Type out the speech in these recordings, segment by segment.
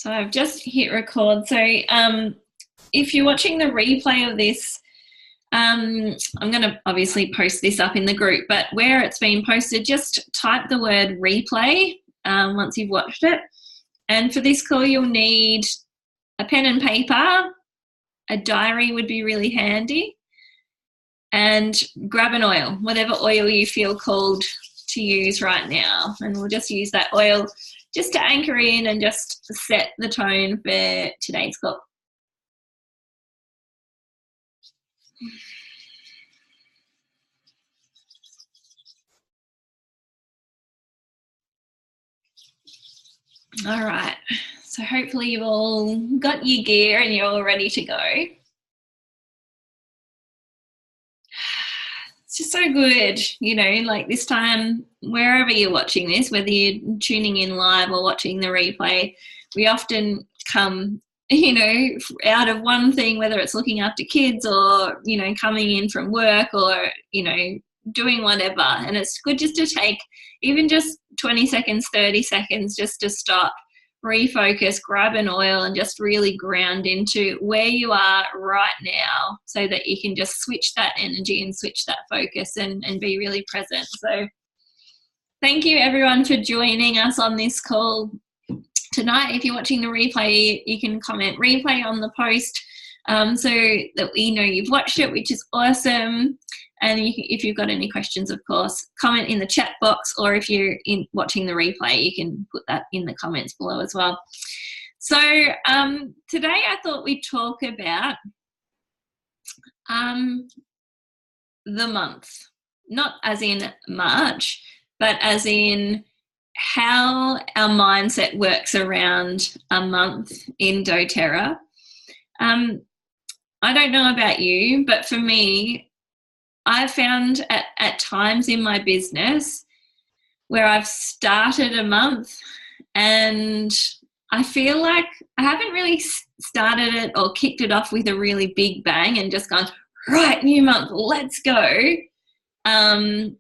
So I've just hit record. So if you're watching the replay of this, I'm going to obviously post this up in the group, but where it's been posted, just type the word replay once you've watched it. And for this call, you'll need a pen and paper, a diary would be really handy, and grab an oil, whatever oil you feel called to use right now. And we'll just use that oil just to anchor in and just set the tone for today's call. All right, so hopefully you've all got your gear and you're all ready to go. It's just so good, you know, like this time, wherever you're watching this, whether you're tuning in live or watching the replay, we often come, you know, out of one thing, whether it's looking after kids or, you know, coming in from work or, you know, doing whatever. And it's good just to take even just 20 seconds, 30 seconds just to stop, refocus, grab an oil and just really ground into where you are right now so that you can just switch that energy and switch that focus and be really present. So thank you everyone for joining us on this call tonight. If you're watching the replay, you can comment replay on the post so that we know you've watched it, which is awesome. And if you've got any questions, of course, comment in the chat box, or if you're watching the replay, you can put that in the comments below as well. So today I thought we'd talk about the month, not as in March, but as in how our mindset works around a month in doTERRA. I don't know about you, but for me, I've found at times in my business where I've started a month and I feel like I haven't really started it or kicked it off with a really big bang and just gone, right, new month, let's go. And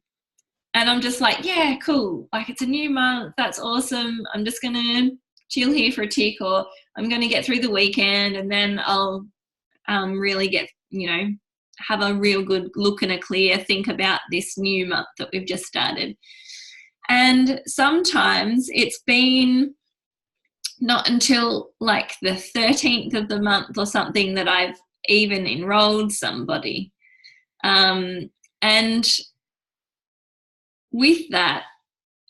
I'm just like, yeah, cool. Like it's a new month. That's awesome. I'm just going to chill here for a tick, or I'm going to get through the weekend and then I'll really get, you know, have a real good look and a clear think about this new month that we've just started. And sometimes it's been not until like the 13th of the month or something that I've even enrolled somebody. And with that,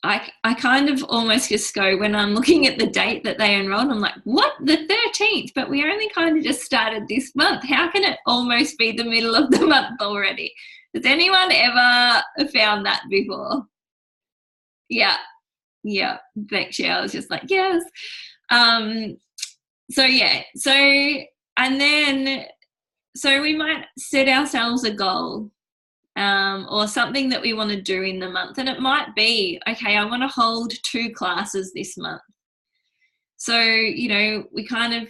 I kind of almost just go, when I'm looking at the date that they enrolled, I'm like, what, the 13th? But we only kind of just started this month. How can it almost be the middle of the month already? Has anyone ever found that before? Yeah. Actually, I was just like, yes. So and then we might set ourselves a goal. Or something that we want to do in the month. And it might be, okay, I want to hold 2 classes this month. So, you know, we kind of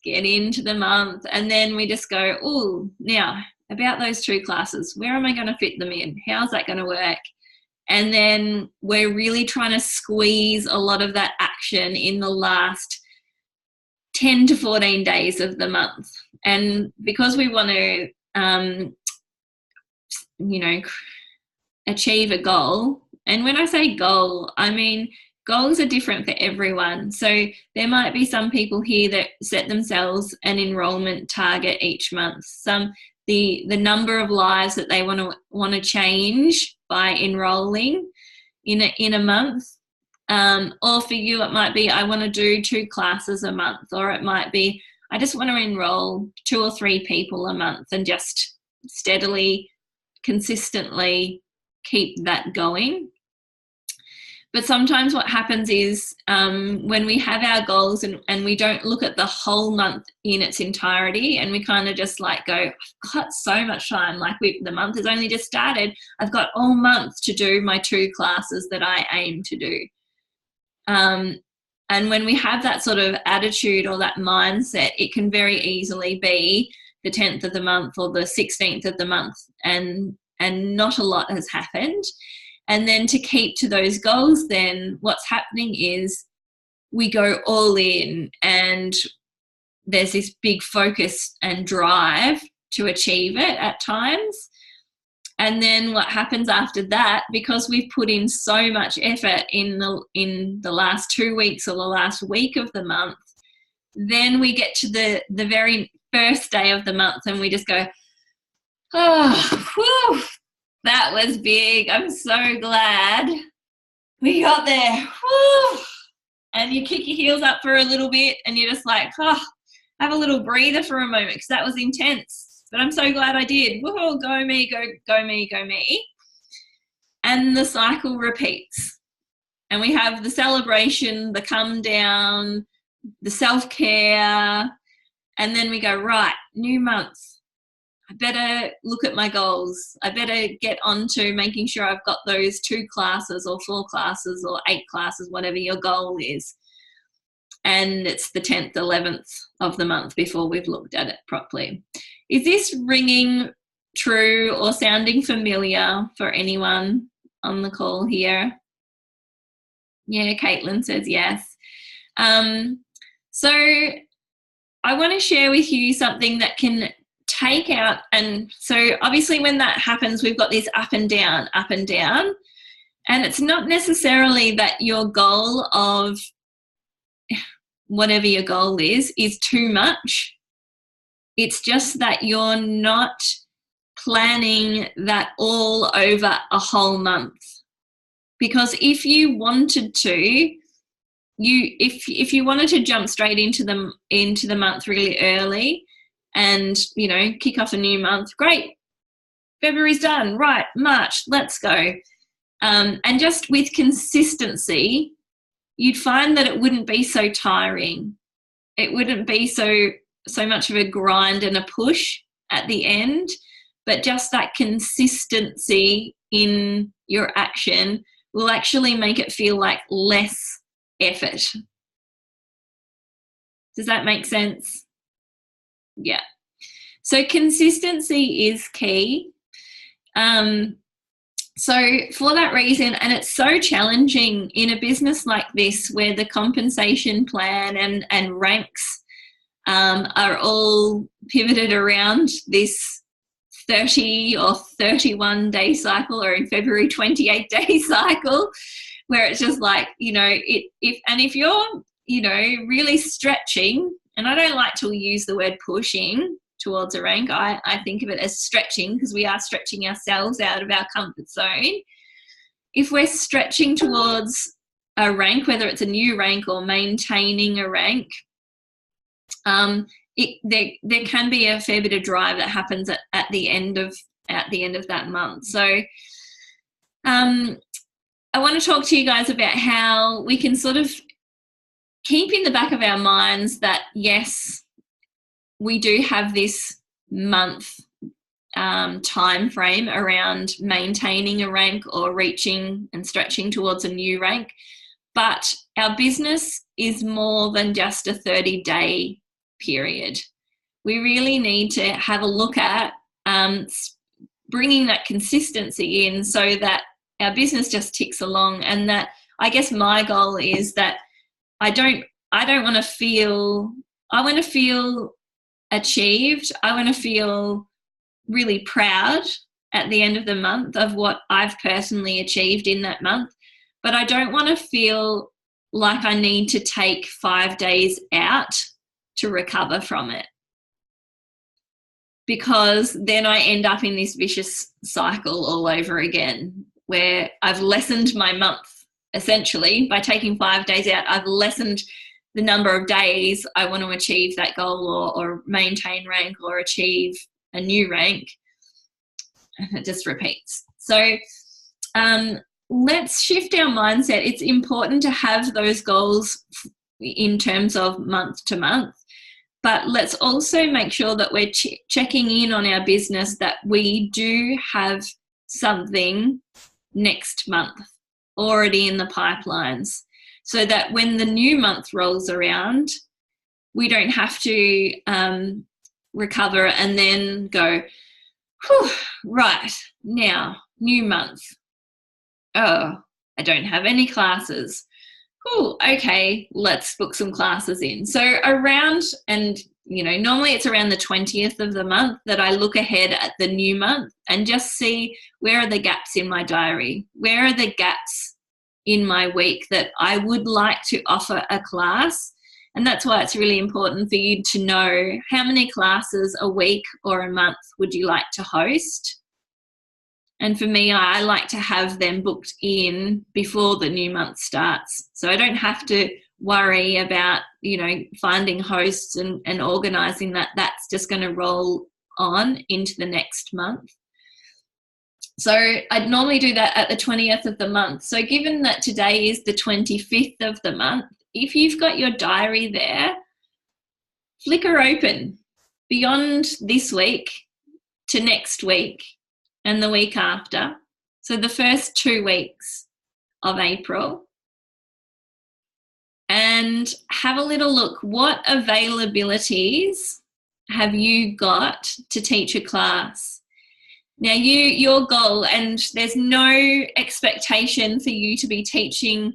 get into the month and then we just go, oh, now about those 2 classes, where am I going to fit them in? How's that going to work? And then we're really trying to squeeze a lot of that action in the last 10 to 14 days of the month. And because we want to, you know, achieve a goal. And when I say goal, I mean goals are different for everyone. So there might be some people here that set themselves an enrollment target each month. Some the number of lives that they want to change by enrolling in a month. Or for you, it might be I want to do 2 classes a month, or it might be I just want to enroll 2 or 3 people a month and just steadily, consistently keep that going. But sometimes what happens is when we have our goals and we don't look at the whole month in its entirety, and we kind of just like go, I've got so much time, like the month has only just started, I've got all month to do my 2 classes that I aim to do. And when we have that sort of attitude or that mindset, it can very easily be the 10th of the month or the 16th of the month and not a lot has happened. And then to keep to those goals, then what's happening is we go all in and there's this big focus and drive to achieve it at times. And then what happens after that, because we've put in so much effort in the last 2 weeks or the last week of the month, then we get to the very first day of the month and we just go, oh, whew, that was big. I'm so glad we got there. Whew. And you kick your heels up for a little bit and you're just like, oh, have a little breather for a moment because that was intense. But I'm so glad I did. Whoa, go me, go me, go me. And the cycle repeats. And we have the celebration, the come down, the self-care, and then we go, right, new month. I better look at my goals. I better get on to making sure I've got those 2 classes or 4 classes or 8 classes, whatever your goal is. And it's the 10th, 11th of the month before we've looked at it properly. Is this ringing true or sounding familiar for anyone on the call here? Yeah, Caitlin says yes. So I want to share with you something that can take out, and so obviously when that happens, we've got this up and down, and it's not necessarily that your goal of whatever your goal is too much. It's just that you're not planning that all over a whole month. Because if you wanted to, if you wanted to jump straight into the month really early and, you know, kick off a new month, great. February's done, right, March, let's go. And just with consistency, you'd find that it wouldn't be so tiring. It wouldn't be so much of a grind and a push at the end, but just that consistency in your action will actually make it feel like less effort. Does that make sense? Yeah. So consistency is key. So for that reason, and it's so challenging in a business like this where the compensation plan and ranks are all pivoted around this 30 or 31 day cycle, or in February 28 day cycle, where it's just like, you know, if you're, you know, really stretching, and I don't like to use the word pushing towards a rank, I think of it as stretching, because we are stretching ourselves out of our comfort zone. If we're stretching towards a rank, whether it's a new rank or maintaining a rank, there can be a fair bit of drive that happens at the end of that month. So I want to talk to you guys about how we can sort of keep in the back of our minds that, yes, we do have this month time frame around maintaining a rank or reaching and stretching towards a new rank, but our business is more than just a 30-day period. We really need to have a look at bringing that consistency in so that our business just ticks along, and that, I guess my goal is that I want to feel achieved. I want to feel really proud at the end of the month of what I've personally achieved in that month, but I don't want to feel like I need to take 5 days out to recover from it, because then I end up in this vicious cycle all over again where I've lessened my month. Essentially, by taking 5 days out, I've lessened the number of days I want to achieve that goal or maintain rank or achieve a new rank, and it just repeats. So let's shift our mindset. It's important to have those goals in terms of month to month, but let's also make sure that we're checking in on our business, that we do have something next month already in the pipelines, so that when the new month rolls around, we don't have to recover and then go, whew, right, now, new month. Oh, I don't have any classes. cool, okay, let's book some classes in. So around, and normally it's around the 20th of the month that I look ahead at the new month and just see where are the gaps in my diary, where are the gaps in my week that I would like to offer a class. And that's why it's really important for you to know how many classes a week or a month would you like to host. And for me, I like to have them booked in before the new month starts. So I don't have to worry about, finding hosts and organising that. That's just going to roll on into the next month. So I'd normally do that at the 20th of the month. So given that today is the 25th of the month, if you've got your diary there, flicker open beyond this week to next week and the week after. So the first 2 weeks of April. And have a little look. What availabilities have you got to teach a class? Now, your goal, and there's no expectation for you to be teaching,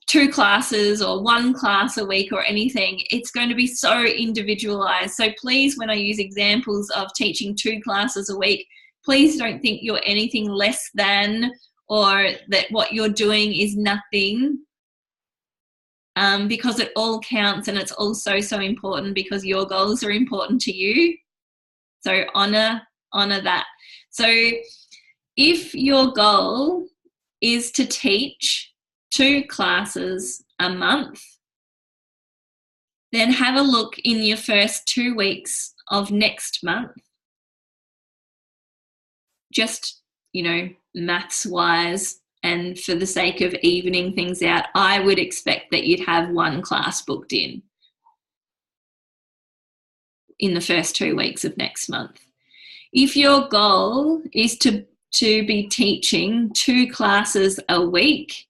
2 classes or 1 class a week or anything. It's going to be so individualized. So please, when I use examples of teaching 2 classes a week, please don't think you're anything less than, or that what you're doing is nothing, because it all counts, and it's also so important because your goals are important to you. So honor that. So if your goal is to teach 2 classes a month, then have a look in your first 2 weeks of next month. Just, maths wise, and for the sake of evening things out, I would expect that you'd have 1 class booked in the first 2 weeks of next month. If your goal is to be teaching 2 classes a week,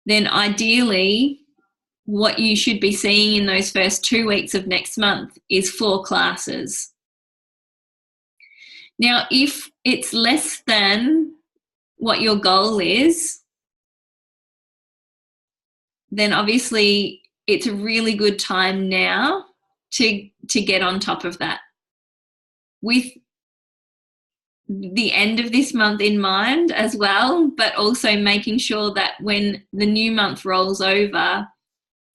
then ideally what you should be seeing in those first 2 weeks of next month is 4 classes. Now, if it's less than what your goal is, then obviously it's a really good time now to get on top of that, with the end of this month in mind as well, but also making sure that when the new month rolls over,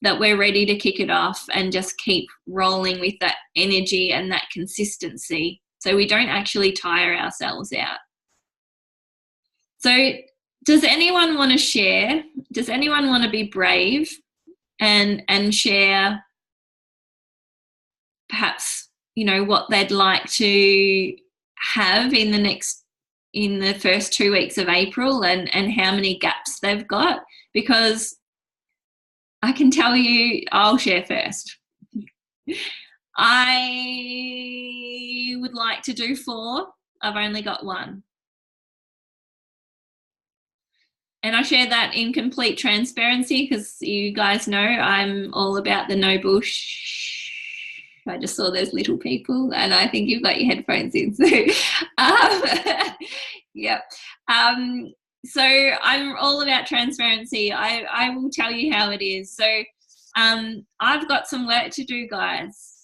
that we're ready to kick it off and just keep rolling with that energy and that consistency, so we don't actually tire ourselves out. So does anyone want to share? Does anyone want to be brave and share perhaps, what they'd like to have in the first 2 weeks of April, and how many gaps they've got? Because I can tell you, I'll share first. I would like to do 4. I've only got 1. And I share that in complete transparency because you guys know I'm all about the no bush. I just saw those little people, and I think you've got your headphones in. So, yeah. So I'm all about transparency. I will tell you how it is. So I've got some work to do, guys.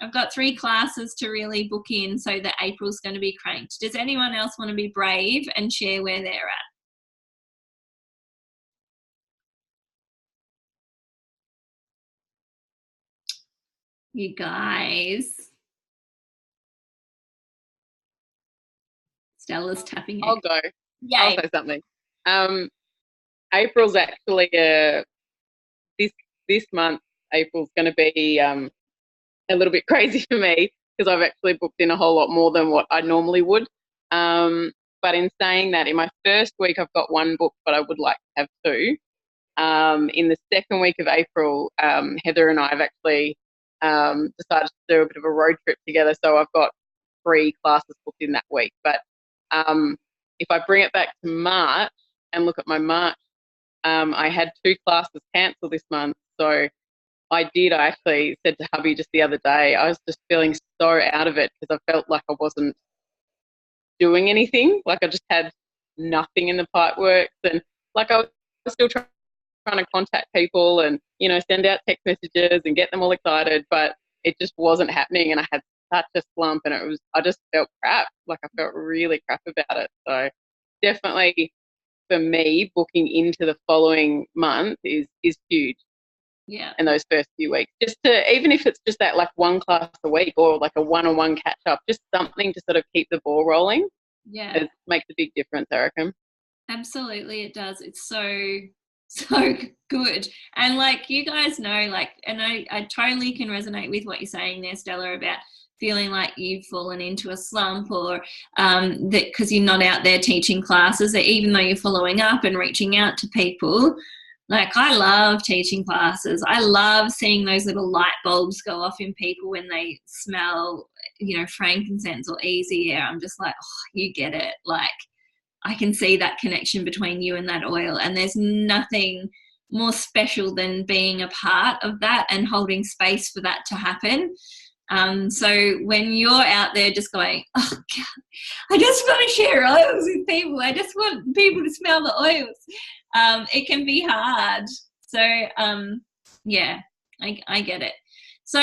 I've got 3 classes to really book in, so that April's going to be cranked. Does anyone else want to be brave and share where they're at? You guys. Stella's tapping her. I'll go. Yay. I'll say something. April's actually this month. April's going to be a little bit crazy for me because I've actually booked in a whole lot more than what I normally would. But in saying that, in my first week I've got 1 book, but I would like to have 2. In the second week of April, Heather and I have actually decided to do a bit of a road trip together. So I've got 3 classes booked in that week. But if I bring it back to March and look at my March, I had 2 classes cancelled this month. So I actually said to hubby just the other day, I was just feeling so out of it because I felt like I wasn't doing anything. Like I just had nothing in the pipe works, and like I was was still trying to contact people and, you know, send out text messages and get them all excited, but it just wasn't happening. And I had such a slump and I just felt crap. Like I felt really crap about it. So definitely for me, booking into the following month is huge. Yeah. In those first few weeks, just to, even if it's just that like one class a week or like a one-on-one catch up, just something to sort of keep the ball rolling. Yeah. It makes a big difference, I reckon. Absolutely, it does. It's so good. And like you guys know, like, and I totally can resonate with what you're saying there, Stella, about feeling like you've fallen into a slump, or that because you're not out there teaching classes, that even though you're following up and reaching out to people. Like, I love teaching classes. I love seeing those little light bulbs go off in people when they smell, you know, frankincense or easy air. I'm just like, oh, you get it. Like, I can see that connection between you and that oil. And there's nothing more special than being a part of that and holding space for that to happen. So when you're out there just going, oh, God, I just want to share oils with people. I just want people to smell the oils. It can be hard. So, yeah, I get it. So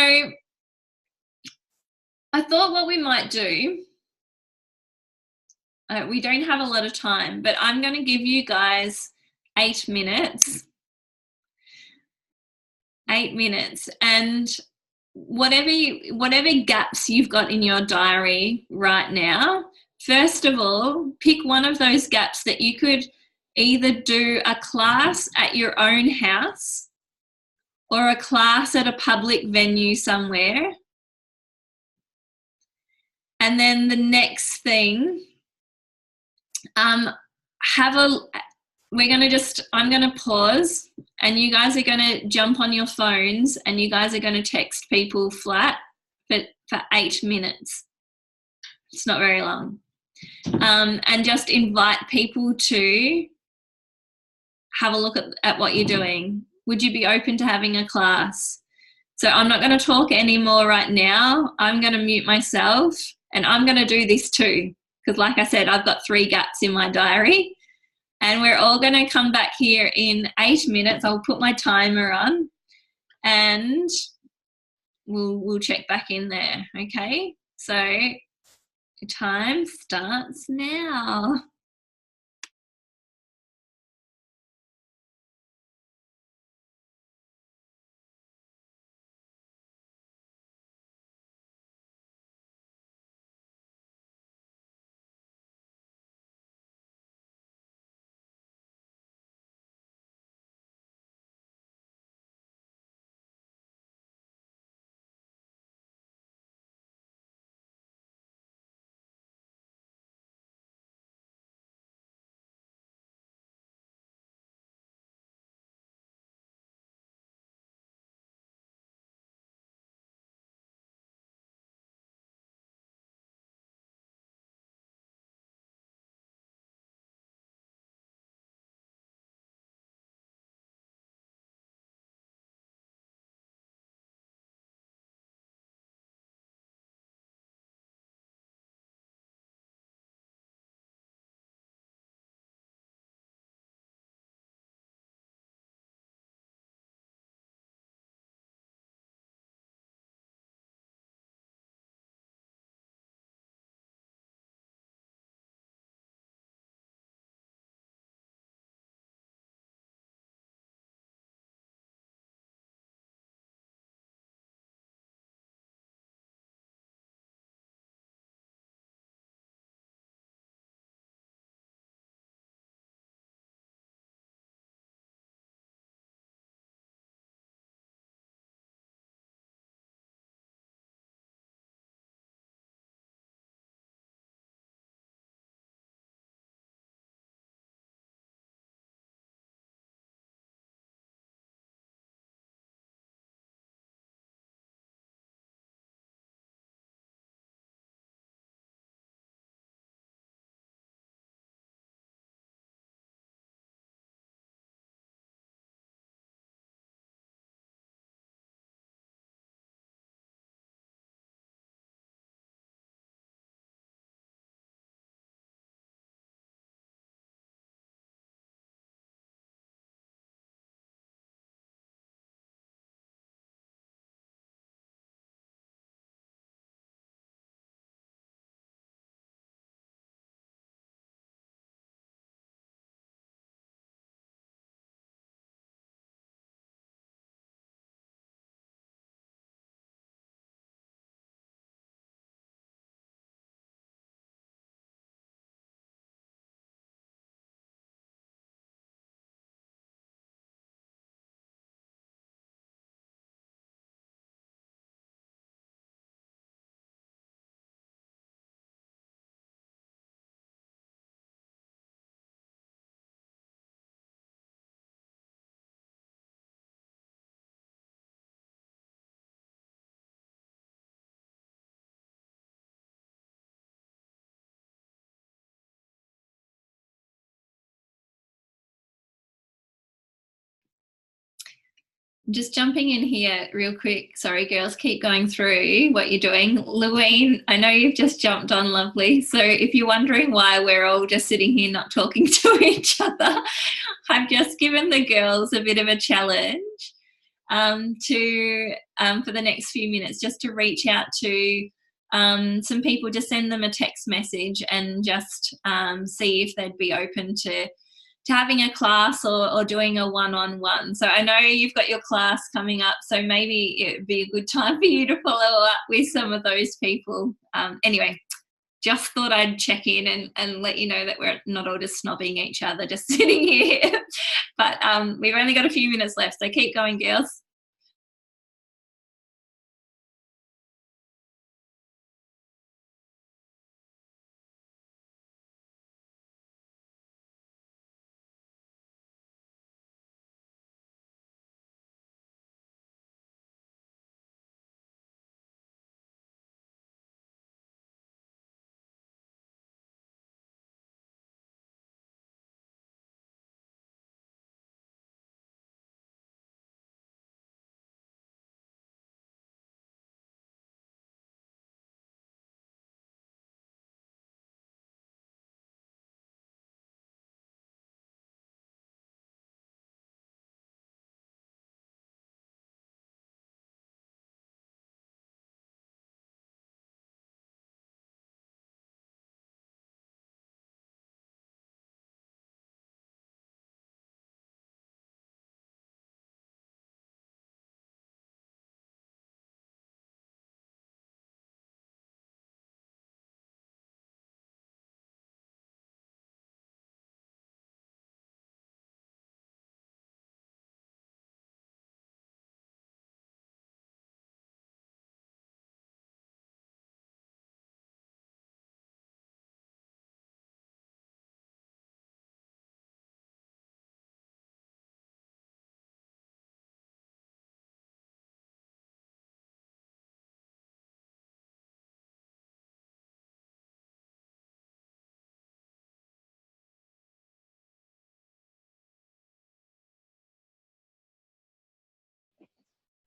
I thought what we might do, we don't have a lot of time, but I'm going to give you guys 8 minutes. 8 minutes. And whatever gaps you've got in your diary right now, first of all, pick one of those gaps that you could either do a class at your own house or a class at a public venue somewhere. And then the next thing, I'm going to pause, and you guys are going to jump on your phones and you guys are going to text people flat for 8 minutes. It's not very long. And just invite people to have a look at what you're doing. Would you be open to having a class? So I'm not going to talk anymore right now. I'm going to mute myself, and I'm going to do this too, because like I said, I've got 3 gaps in my diary, and we're all going to come back here in 8 minutes. I'll put my timer on, and we'll check back in there. Okay, so time starts now. Just jumping in here real quick. Sorry, girls, keep going through what you're doing. Louine, I know you've just jumped on, lovely. So if you're wondering why we're all just sitting here not talking to each other, I've just given the girls a bit of a challenge for the next few minutes, just to reach out to some people, just send them a text message and just see if they'd be open to having a class or doing a one-on-one. So I know you've got your class coming up, so maybe it would be a good time for you to follow up with some of those people. Anyway, just thought I'd check in and let you know that we're not all just snobbing each other, just sitting here. But we've only got a few minutes left, so keep going, girls.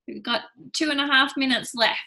We've got 2.5 minutes left.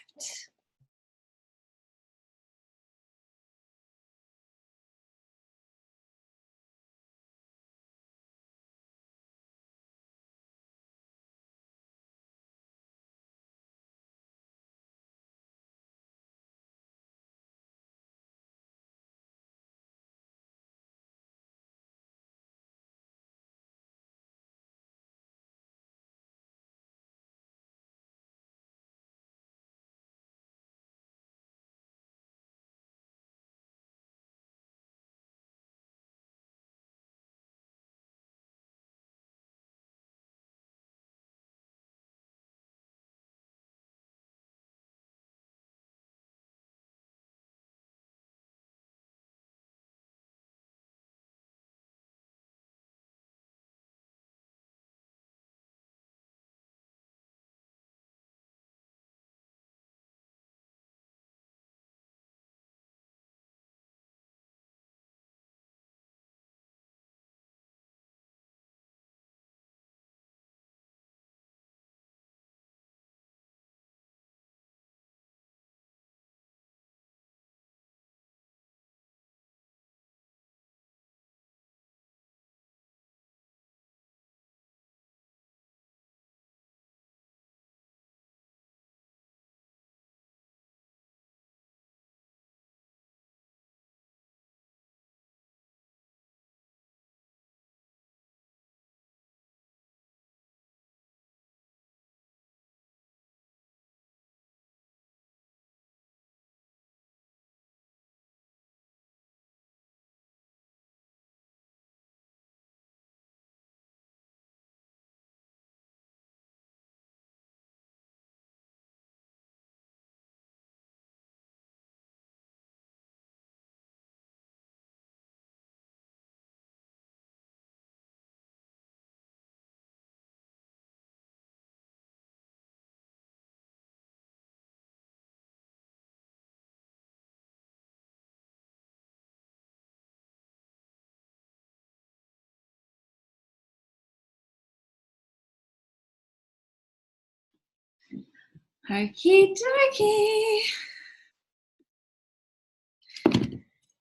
Okie dokie.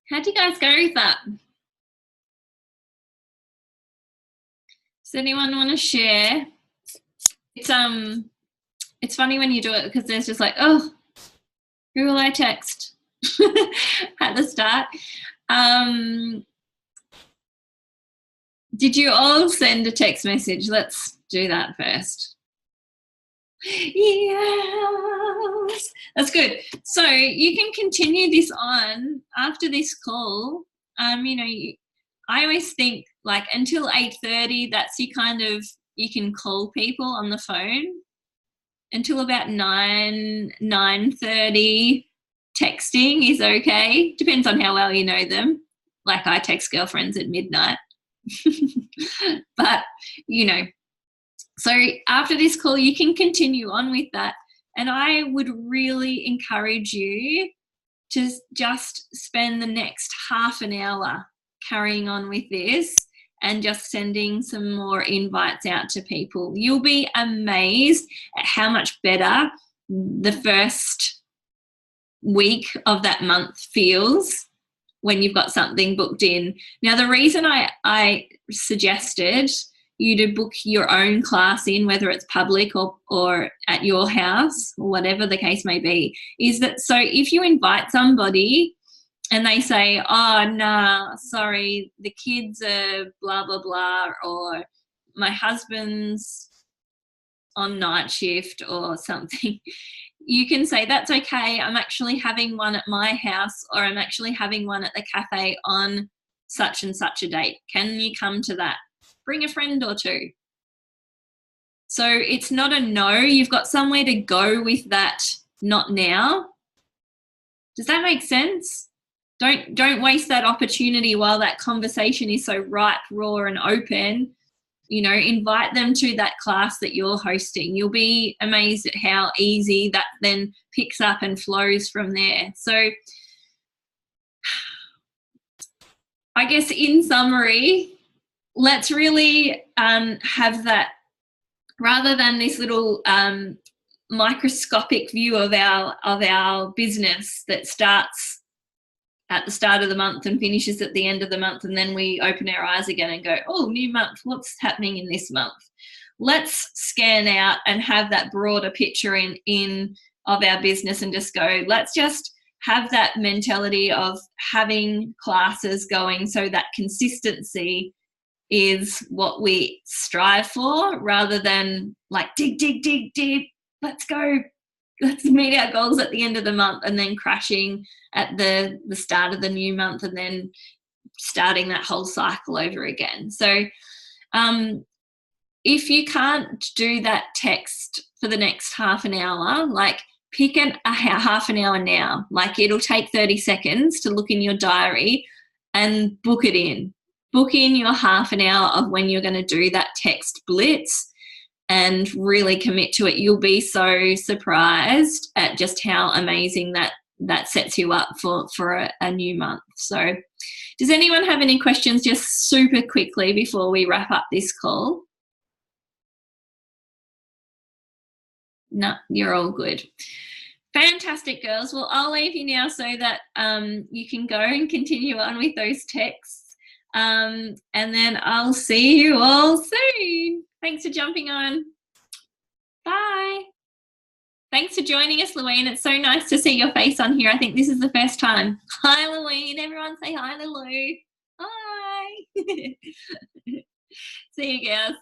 How'd you guys go with that? Does anyone want to share? It's funny when you do it because there's just like, oh, who will I text at the start? Did you all send a text message? Let's do that first. Yes, that's good. So you can continue this on after this call. You know, I always think like until 8:30, that's you can call people on the phone. Until about 9:30, texting is okay. Depends on how well you know them. Like I text girlfriends at midnight. But, you know, so after this call, you can continue on with that. And I would really encourage you to just spend the next half an hour carrying on with this and just sending some more invites out to people. You'll be amazed at how much better the first week of that month feels when you've got something booked in. Now, the reason I suggested you to book your own class in, whether it's public or at your house or whatever the case may be, is that so if you invite somebody and they say, oh, nah, sorry, the kids are blah, blah, blah, or my husband's on night shift or something, you can say, that's okay, I'm actually having one at my house, or I'm actually having one at the cafe on such and such a date. Can you come to that? Bring a friend or two. So it's not a no. You've got somewhere to go with that not now. Does that make sense? Don't waste that opportunity while that conversation is so ripe, raw and open. You know, invite them to that class that you're hosting. You'll be amazed at how easy that then picks up and flows from there. So I guess in summary, let's really have that, rather than this little microscopic view of our business that starts at the start of the month and finishes at the end of the month, and then we open our eyes again and go, oh, new month, what's happening in this month? Let's scan out and have that broader picture in of our business and just go, let's just have that mentality of having classes going so that consistency is what we strive for, rather than like dig deep, let's go, let's meet our goals at the end of the month and then crashing at the start of the new month and then starting that whole cycle over again. So if you can't do that text for the next half an hour, like pick a half an hour now. Like it'll take 30 seconds to look in your diary and book it in. Book in your half an hour of when you're going to do that text blitz and really commit to it. You'll be so surprised at just how amazing that sets you up for a new month. So does anyone have any questions just super quickly before we wrap up this call? No, you're all good. Fantastic, girls. Well, I'll leave you now so that you can go and continue on with those texts. And then I'll see you all soon. Thanks for jumping on. Bye. Thanks for joining us, Louine. It's so nice to see your face on here. I think this is the first time. Hi, Louine. Everyone say hi to Lou. Hi. See you, girls.